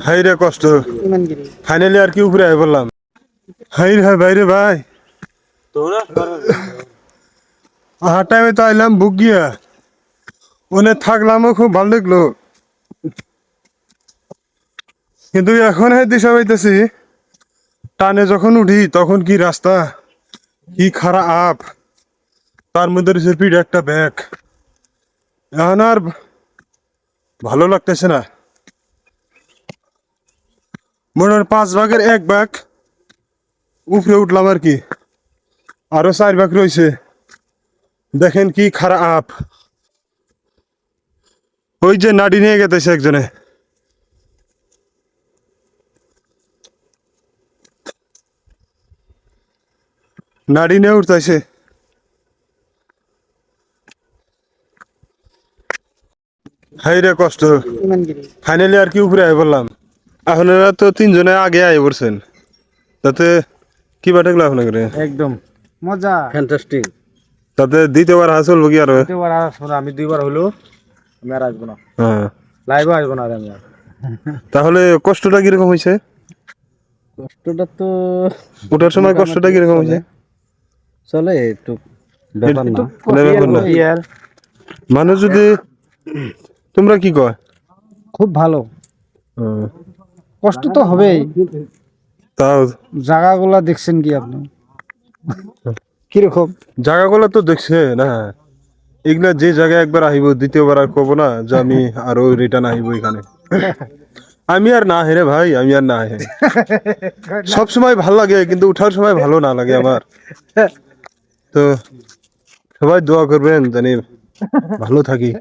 High রে কষ্ট finally আর কি উপরে আই বললাম হাই রে ভাই ভাই টাইমে তো আইলাম বুক গিয়া ওনে থাকলামও খুব ভালো লাগলো কিন্তু এখন দিশা পাইতেছি টানে যখন উঠি তখন কি রাস্তা কি খারাপ তার মধ্যে রয়েছে পিঠে একটা ব্যাগ এখন আর ভালো লাগতেছে না মনে হয় 5 ভাগের 1 ভাগ উপরে উঠলাম আর কি আরো 4 ভাগ রয়েছে দেখেন কি খারাপ ওই যে নাড়ি নিয়ে গেতেছে একজনে নাড়ি নিয়ে উঠতেছে হাই রে কষ্ট ফাইনালি আর কি উপরে আই বললাম এখন এরা তো 3 জনে আগে আই পড়ছেন তাতে কি বাটে গেল আপনাকে একদম মজা ফ্যান্টাস্টিক। তাতে দ্বিতীয়বার হাসল কি আর দ্বিতীয়বার আর আসবো না, আমি 2বার হলো আমি আর আসবো না, হ্যাঁ লাইভও আসবো না আর আমি আর। তাহলে কষ্টটা কিরকম হয়েছে কষ্টটা তো ওঠার সময় কষ্টটা কিরকম হয়েছে চলে একটু ব্যাপার না, ব্যাপার না। ইয়ার মানুষ যদি তোমরা কি কয় খুব ভালো, কষ্ট তো হবেই। তাও জায়গাগুলা দেখছেন কি আপনি কিরকম? জায়গাগুলো তো দেখছে না এগুলা যে জায়গায় একবার আহিব দ্বিতীয়বার আর কব না যে আমি আরো রিটার্ন আহিব এখানে আমি আর না হেরে ভাই আমি আর না হেরে সব সময় ভালো লাগে কিন্তু উঠার সময় ভালো না লাগে আমার তো সবাই দোয়া করবেন জানি ভালো থাকি।